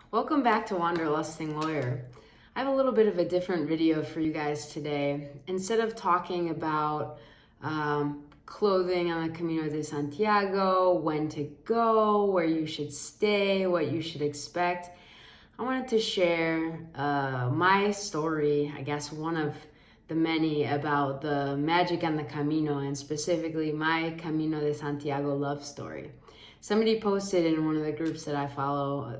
Welcome back to Wanderlusting Lawyer. I have a little bit of a different video for you guys today. Instead of talking about clothing on the Camino de Santiago, when to go, where you should stay, what you should expect, I wanted to share my story, I guess one of the many, about the magic on the Camino, and specifically my Camino de Santiago love story. Somebody posted in one of the groups that I follow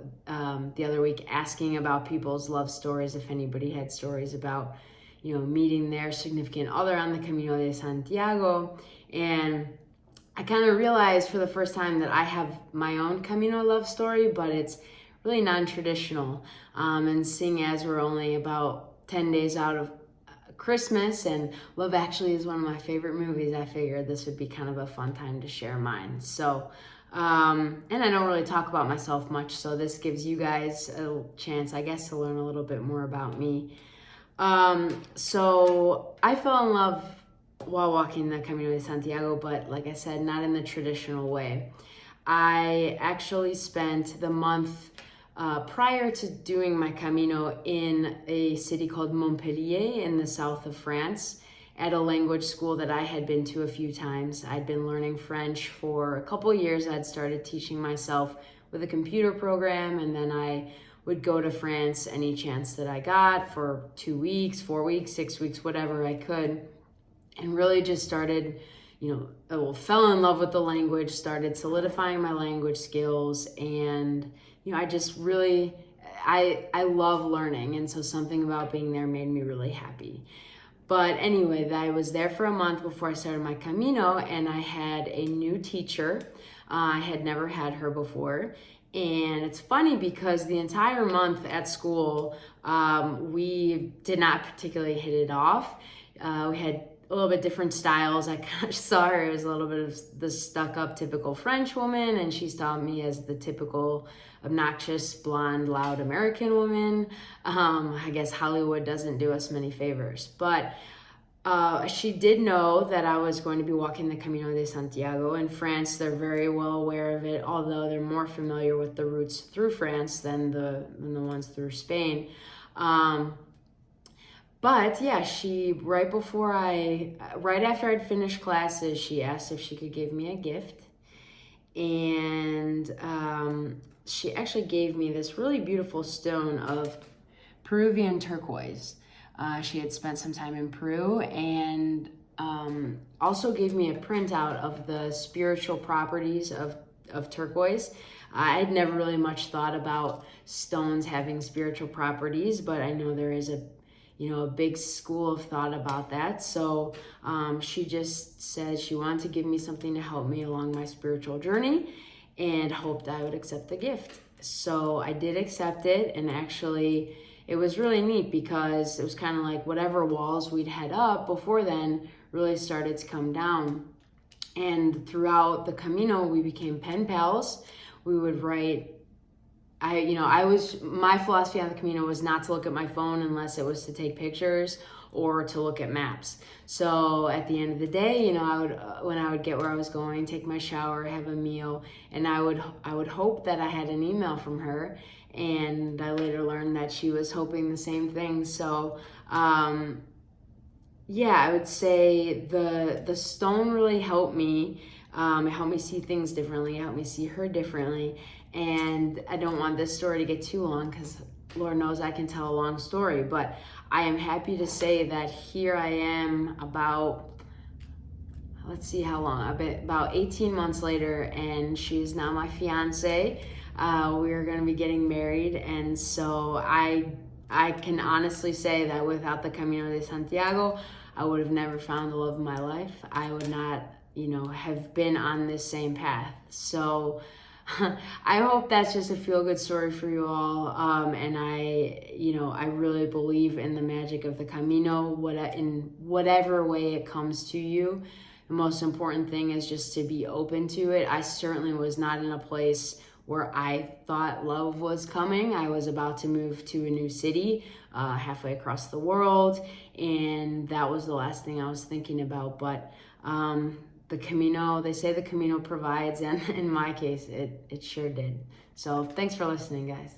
the other week asking about people's love stories, if anybody had stories about, meeting their significant other on the Camino de Santiago. And I kind of realized for the first time that I have my own Camino love story, but it's really non-traditional. And seeing as we're only about 10 days out of Christmas, and Love Actually is one of my favorite movies, I figured this would be kind of a fun time to share mine. So, and I don't really talk about myself much, so this gives you guys a chance, I guess, to learn a little bit more about me. So I fell in love while walking the Camino de Santiago, but like I said, not in the traditional way. I actually spent the month prior to doing my Camino in a city called Montpellier in the south of France, at a language school that I had been to a few times. I'd been learning French for a couple years. I'd started teaching myself with a computer program, and then I would go to France any chance that I got for 2 weeks, 4 weeks, 6 weeks, whatever I could, and really just started, fell in love with the language, started solidifying my language skills, and I just really, I love learning, and so something about being there made me really happy. But anyway, I was there for a month before I started my Camino, and I had a new teacher. I had never had her before. And it's funny because the entire month at school, we did not particularly hit it off. We had a little bit different styles. I kind of saw her as a little bit of the stuck-up typical French woman, and she saw me as the typical obnoxious, blonde, loud American woman. I guess Hollywood doesn't do us many favors. But she did know that I was going to be walking the Camino de Santiago. In France, they're very well aware of it, although they're more familiar with the routes through France than the ones through Spain. But yeah, right after I'd finished classes, she asked if she could give me a gift. And she actually gave me this really beautiful stone of Peruvian turquoise. She had spent some time in Peru, and also gave me a printout of the spiritual properties of turquoise. I had never really much thought about stones having spiritual properties, but I know there is a big school of thought about that. So she just said she wanted to give me something to help me along my spiritual journey, and hoped I would accept the gift. So I did accept it, and actually it was really neat because it was kind of like whatever walls we'd had up before then really started to come down. And throughout the Camino, we became pen pals. We would write. My philosophy on the Camino was not to look at my phone unless it was to take pictures or to look at maps. So at the end of the day, when I would get where I was going, take my shower, have a meal, and I would hope that I had an email from her. And I later learned that she was hoping the same thing. So I would say the stone really helped me. It helped me see things differently. It helped me see her differently. And I don't want this story to get too long because Lord knows I can tell a long story. But I am happy to say that here I am about, let's see how long, about 18 months later, and she's now my fiance. We're going to be getting married. And so I can honestly say that without the Camino de Santiago, I would have never found the love of my life. I would not, have been on this same path. So I hope that's just a feel-good story for you all. And I really believe in the magic of the Camino, in whatever way it comes to you. The most important thing is just to be open to it. I certainly was not in a place where I thought love was coming. I was about to move to a new city, halfway across the world, and that was the last thing I was thinking about. But the Camino, they say the Camino provides, and in my case, it sure did. So thanks for listening, guys.